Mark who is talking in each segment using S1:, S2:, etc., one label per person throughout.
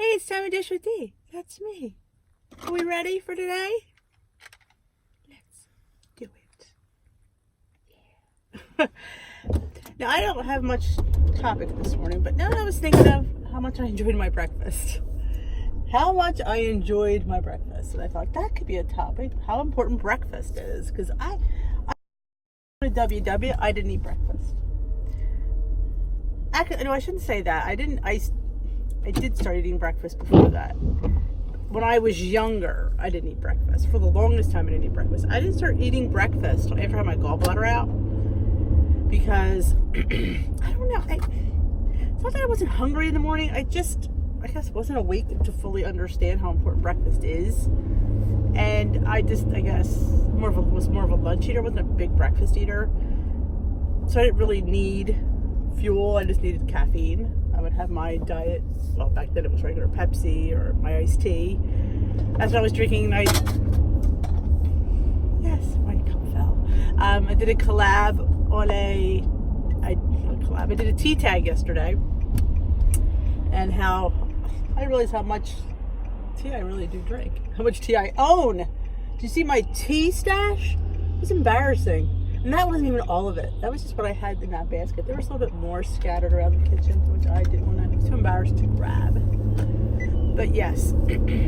S1: Hey, it's time to dish with D. That's me. Are we ready for today? Let's do it. Yeah. Now, I don't have much topic this morning, but now I was thinking of how much I enjoyed my breakfast. How much I enjoyed my breakfast. And I thought that could be a topic, how important breakfast is. Because I at WW, I didn't eat breakfast. Actually, no, I shouldn't say that. I did start eating breakfast before that. When I was younger, I didn't eat breakfast. For the longest time, I didn't eat breakfast. I didn't start eating breakfast after I had my gallbladder out. Because, I don't know. It's not that I wasn't hungry in the morning. I guess, wasn't awake to fully understand how important breakfast is. And I guess, was more of a lunch eater. I wasn't a big breakfast eater. So I didn't really need fuel. I just needed caffeine. I would have my diet, well, back then it was regular Pepsi or my iced tea. As I was drinking, my cup fell. I did a collab I did a tea tag yesterday. And how I realized how much tea I really do drink. How much tea I own. Do you see my tea stash? It was embarrassing. And that wasn't even all of it. That was just what I had in that basket. There was a little bit more scattered around the kitchen, which I didn't want to, I was too embarrassed to grab. But yes,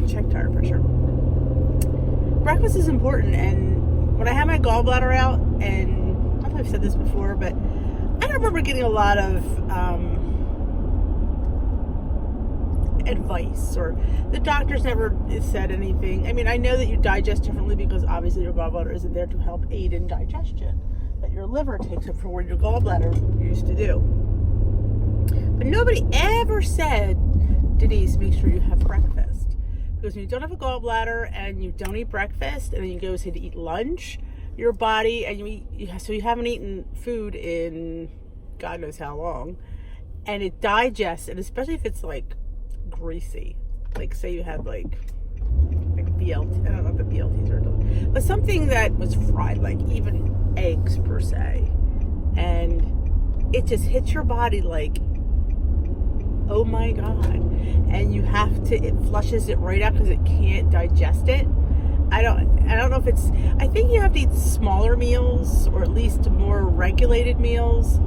S1: check tire pressure. Breakfast is important, and when I had my gallbladder out, and I don't know if I've said this before, but I don't remember getting a lot of advice, or the doctors never said anything. I mean, I know that you digest differently because obviously your gallbladder isn't there to help aid in digestion, that your liver takes up for what your gallbladder used to do. But nobody ever said, Denise, make sure you have breakfast, because when you don't have a gallbladder and you don't eat breakfast and then you go say to eat lunch, your body, and you haven't eaten food in God knows how long, and it digests, and especially if it's like greasy, like say you had like BLT, I don't know if the BLTs are, but something that was fried, like even eggs per se, and it just hits your body like, oh my God, and it flushes it right out because it can't digest it. I don't know if it's, I think you have to eat smaller meals, or at least more regulated meals.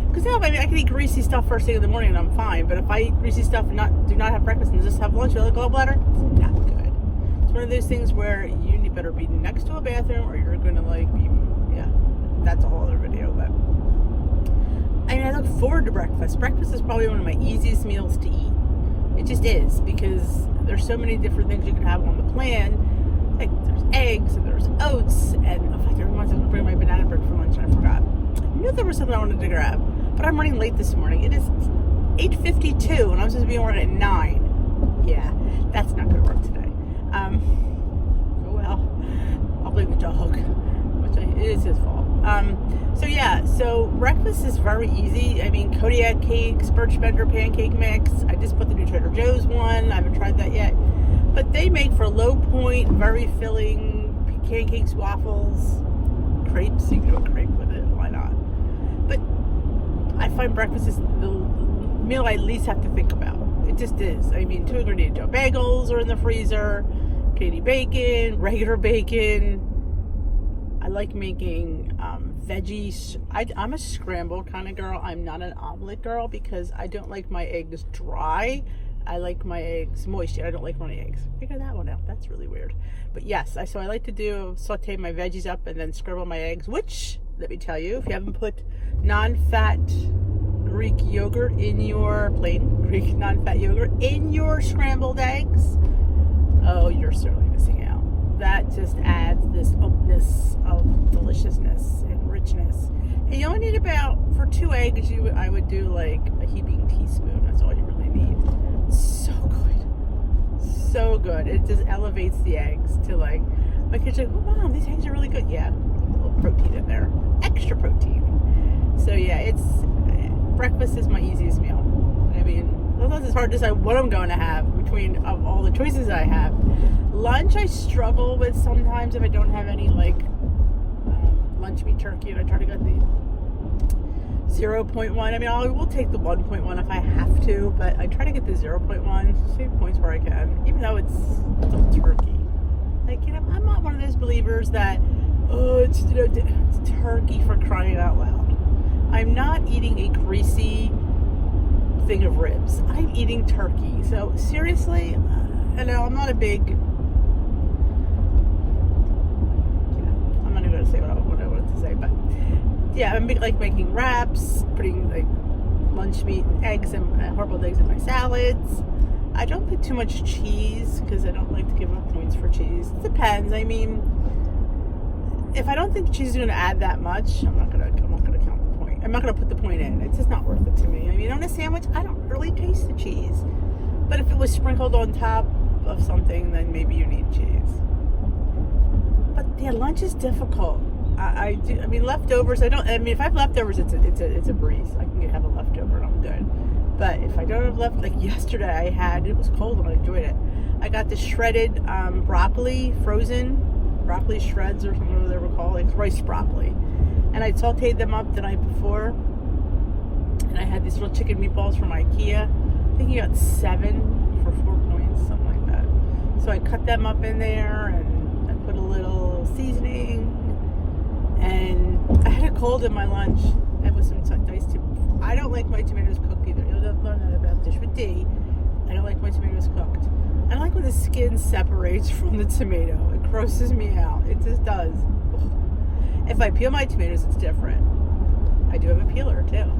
S1: Because now, I mean, I can eat greasy stuff first thing in the morning and I'm fine. But if I eat greasy stuff and do not have breakfast and just have lunch with a gallbladder, it's not good. It's one of those things where you better be next to a bathroom, or you're going to that's a whole other video. But I mean, I look forward to breakfast. Breakfast is probably one of my easiest meals to eat. It just is, because there's so many different things you can have on the plan. Like there's eggs and there's oats, and in fact, it reminds me, I'm going to bring my banana bread for lunch and I forgot. I knew there was something I wanted to grab, but I'm running late this morning. It is 8:52 and I'm supposed to be on at 9. Yeah, that's not going to work today. Oh well, I'll blame the dog, it is his fault. So breakfast is very easy. I mean, Kodiak cakes, Birch Bender pancake mix. I just put the new Trader Joe's one. I haven't tried that yet. But they make for low point, very filling pancakes, waffles, crepes. You can do a crepe with it. Why not? But I find breakfast is the meal I least have to think about. It just is. I mean, 2-ingredient dough bagels are in the freezer, Candy bacon, regular bacon. I like making veggies. I'm a scrambled kind of girl. I'm not an omelet girl because I don't like my eggs dry. I like my eggs moist. I don't like runny eggs. Figure that one out. That's really weird. But yes, so I like to saute my veggies up and then scramble my eggs, which, let me tell you, if you haven't put non-fat Greek yogurt in your plain Greek non-fat yogurt in your scrambled eggs, oh, you're certainly missing out. That just adds this openness of deliciousness and richness. And you only need for 2 eggs, I would do like a heaping teaspoon. That's all you really need. So good. So good. It just elevates the eggs to like, my kids are like, oh Mom, these eggs are really good. Yeah, a little protein in there. Extra protein. So yeah, breakfast is my easiest meal. I mean, sometimes it's hard to decide what I'm going to have between of all the choices I have. Lunch I struggle with sometimes if I don't have any like lunch meat turkey, and I try to get the 0.1. I mean, I will take the 1.1 if I have to, but I try to get the 0.1, save points where I can, even though it's turkey. Like, you know, I'm not one of those believers that, oh, it's, you know, it's turkey for crying out loud. I'm not eating a greasy thing of ribs. I'm eating turkey. So seriously, I know I'm not a big, I'm not even going to say what I wanted to say, but yeah, I'm big, like making wraps, putting like lunch meat and eggs and hard-boiled eggs in my salads. I don't put too much cheese because I don't like to give up points for cheese. It depends. I mean, if I don't think the cheese is going to add that much, I'm not gonna count the point. I'm not gonna put the point in. It's just not worth it to me. I mean, on a sandwich, I don't really taste the cheese, but if it was sprinkled on top of something, then maybe you need cheese. But yeah, lunch is difficult. I mean, leftovers. I mean, if I have leftovers, it's a breeze. I can have a leftover and I'm good. But if I don't have like yesterday, it was cold and I enjoyed it. I got the shredded broccoli, frozen broccoli shreds or something they were called, like rice broccoli, and I sauteed them up the night before. And I had these little chicken meatballs from IKEA. I think you got 7 for 4 points, something like that. So I cut them up in there and I put a little seasoning. And I had a cold in my lunch. It was some diced. I don't like my tomatoes cooked either. You'll learn that about Dish with D. I don't like my tomatoes cooked. I don't like when the skin separates from the tomato. It grosses me out. It just does. If I peel my tomatoes, it's different. I do have a peeler too.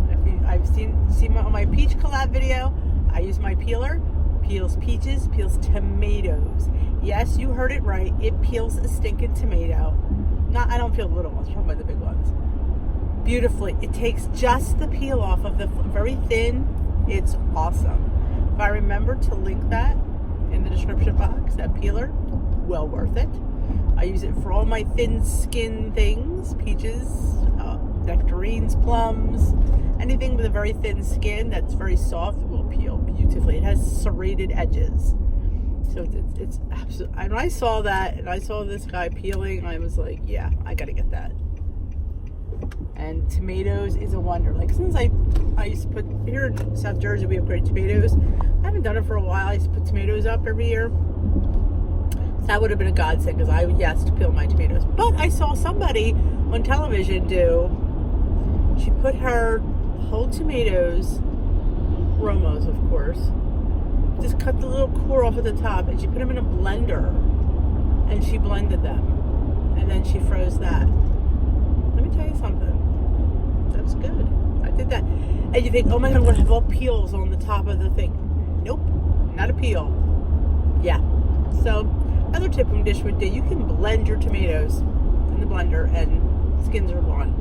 S1: I've seen on my peach collab video, I use my peeler. Peels peaches, peels tomatoes. Yes, you heard it right. It peels a stinking tomato. I don't peel the little ones. I'm talking about the big ones. Beautifully. It takes just the peel off of the very thin. It's awesome. If I remember to link that in the description box, that peeler, well worth it. I use it for all my thin skin things, peaches, nectarines, plums, anything with a very thin skin that's very soft will peel beautifully. It has serrated edges. So it's absolutely, and when I saw that and I saw this guy peeling, I was like, yeah, I gotta get that. And tomatoes is a wonder. Like, since I used to put, here in South Jersey we have great tomatoes. I haven't done it for a while. I used to put tomatoes up every year. So that would have been a godsend because I yes to peel my tomatoes. But I saw somebody on television she put her whole tomatoes, Romos of course, just cut the little core off at the top and she put them in a blender and she blended them and then she froze that. Let me tell you something, that's good. I did that. And you think, oh my god, I'm gonna have all peels on the top of the thing. Nope, not a peel. Yeah. So another tip from Dish with D, you can blend your tomatoes in the blender and skins are gone.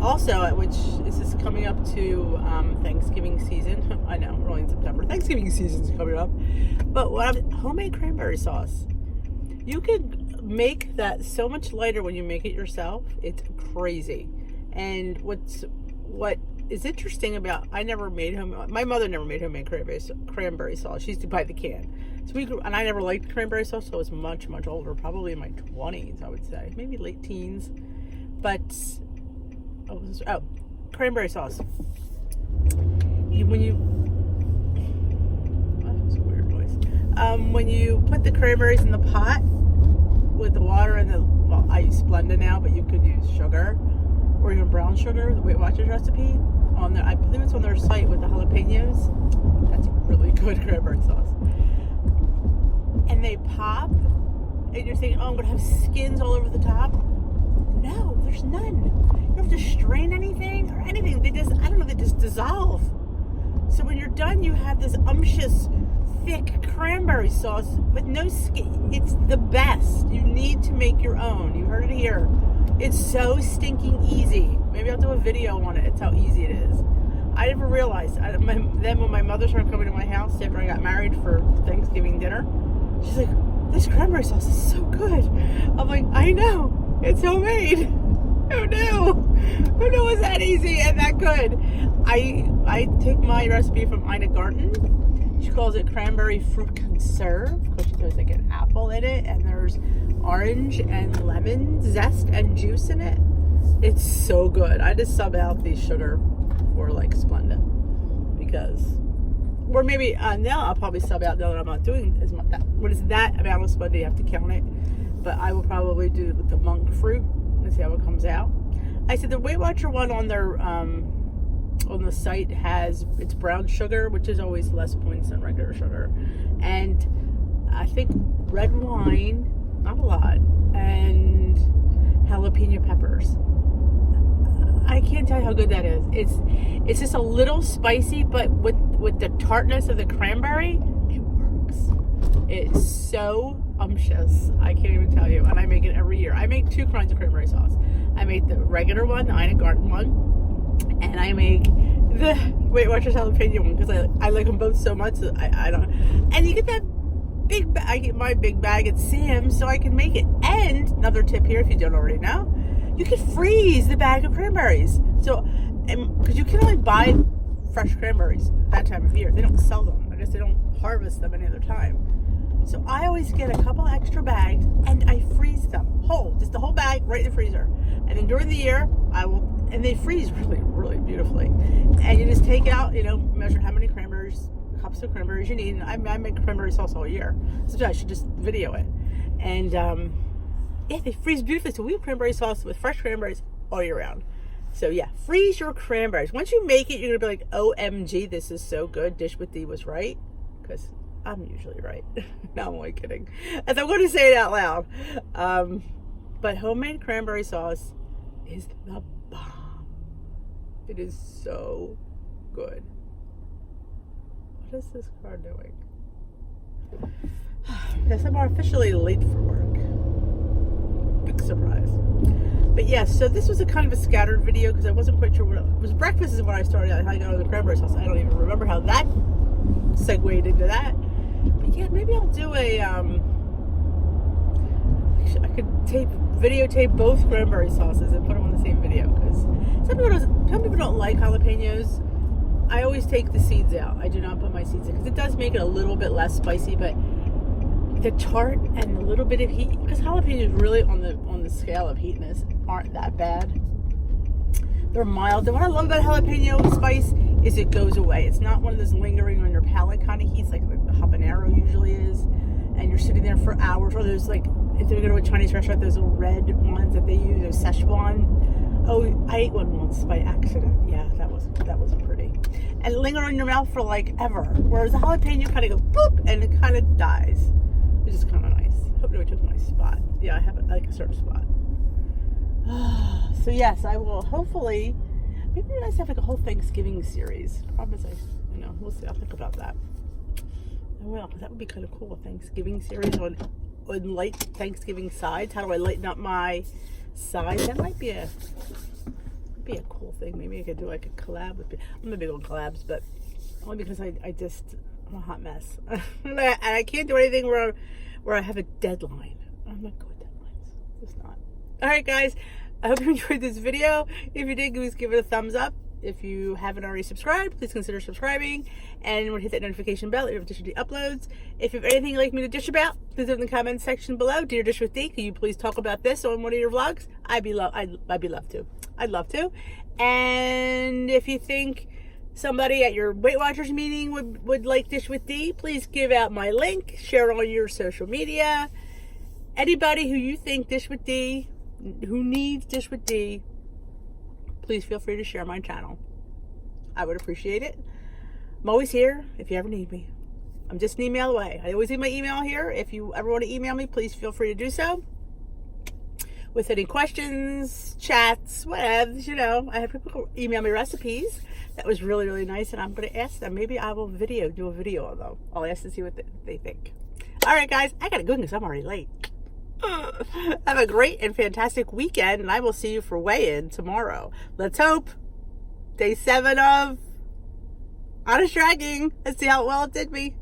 S1: Also, which is this coming up to Thanksgiving season. I know, we're only in September. Thanksgiving season's coming up. But homemade cranberry sauce. You can make that so much lighter when you make it yourself. It's crazy. And what is interesting about, my mother never made homemade cranberry sauce. She used to buy the can. So and I never liked cranberry sauce, so I was much, much older, probably in my 20s, I would say. Maybe late teens. But cranberry sauce. That's a weird noise. When you put the cranberries in the pot with the water and I use Splenda now, but you could use sugar or even brown sugar, the Weight Watchers recipe. I believe it's on their site with the jalapenos. That's really good cranberry sauce. And they pop, and you're saying, oh, I'm gonna have skins all over the top. No, there's none. You don't have to strain anything or anything. They just dissolve. So when you're done, you have this umptious, thick cranberry sauce with no skin. It's the best. You need to make your own. You heard it here. It's so stinking easy. Maybe I'll do a video on it. It's how easy it is. I never realized. Then when my mother started coming to my house after I got married for Thanksgiving dinner, she's like, this cranberry sauce is so good. I'm like, I know. It's homemade. Who knew? Who knew it was that easy and that good? I take my recipe from Ina Garten. She calls it cranberry fruit conserve because she throws like an apple in it and there's orange and lemon zest and juice in it. It's so good. I just sub out the sugar for like Splenda, because, or maybe now I'll probably sub out now that I'm not doing as much. What is that amount of Splenda? You have to count it, but I will probably do it with the monk fruit and see how it comes out. I said the Weight Watcher one on their on the site has, it's brown sugar, which is always less points than regular sugar, and I think red wine, not a lot, and jalapeno peppers. I can't tell you how good that is. It's just a little spicy, but with the tartness of the cranberry, it works. It's so umptious. I can't even tell you. And I make it every year. I make 2 kinds of cranberry sauce. I make the regular one, the Ina Garten one, and I make the Weight Watchers jalapeno one, because I like them both so much that I don't. And you get that big bag. I get my big bag at Sam's so I can make it. And another tip here, if you don't already know, you can freeze the bag of cranberries. So, because you can only buy fresh cranberries that time of year. They don't sell them. I guess they don't harvest them any other time. So I always get a couple extra bags and I freeze them whole, just the whole bag right in the freezer. And then during the year, I will, and they freeze really, really beautifully. And you just take out, measure how many cups of cranberries you need. And I make cranberry sauce all year. So I should just video it. And, yeah, they freeze beautifully. So we have cranberry sauce with fresh cranberries all year round. So yeah, freeze your cranberries. Once you make it, you're gonna be like, OMG, this is so good. Dish with D was right. Because I'm usually right. No, I'm only kidding. As I'm going to say it out loud. But homemade cranberry sauce is the bomb. It is so good. What is this car doing? Yes, I'm officially late for work. Big surprise. But yes, so this was a kind of a scattered video because I wasn't quite sure what it was. Breakfast is when I started how I got on the cranberry sauce. I don't even remember how that segued into that. But yeah, maybe I'll do a I could videotape both cranberry sauces and put them on the same video, because some people don't like jalapenos. I always take the seeds out. I do not put my seeds in because it does make it a little bit less spicy, but the tart and a little bit of heat, because jalapenos really on the scale of heatness aren't that bad. They're mild. And what I love about jalapeno spice is it goes away. It's not one of those lingering on your palate kind of heats like the habanero usually is, and you're sitting there for hours. Or those, like, if you go to a Chinese restaurant, those little red ones that they use, those Szechuan. Oh, I ate one once by accident. Yeah, that was pretty. And linger on your mouth for like ever. Whereas the jalapeno kind of go boop and it kind of dies. Which is kind of nice. Hope nobody took my spot. Yeah, I have like a certain spot. So yes, I will hopefully, maybe it'd be nice to have like a whole Thanksgiving series. Problem is, we'll see. I'll think about that. I will, because that would be kind of cool. A Thanksgiving series on light Thanksgiving sides. How do I lighten up my sides? That might be a cool thing. Maybe I could do like a collab with. I'm not big on collabs, but only because I'm a hot mess. And I can't do anything where I have a deadline. I'm not good with deadlines. Just not. All right, guys. I hope you enjoyed this video. If you did, please give it a thumbs up. If you haven't already subscribed, please consider subscribing and hit that notification bell if you have Dish with D uploads. If you have anything you'd like me to dish about, please leave in the comments section below. Dear Dish with D, can you please talk about this on one of your vlogs? I'd love to. And if you think somebody at your Weight Watchers meeting would like Dish with D, please give out my link, share it on your social media. Anybody who you think Dish with D, who needs Dish with D, please feel free to share my channel. I would appreciate it. I'm always here if you ever need me. I'm just an email away. I always leave my email here. If you ever want to email me, please feel free to do so. With any questions, chats, whatever, I have people email me recipes. That was really, really nice, and I'm going to ask them. Maybe I will do a video of them. I'll ask to see what they think. All right, guys, I got to go because I'm already late. Have a great and fantastic weekend, and I will see you for weigh-in tomorrow. Let's hope. Day 7 of Honest Dragging. Let's see how well it did me.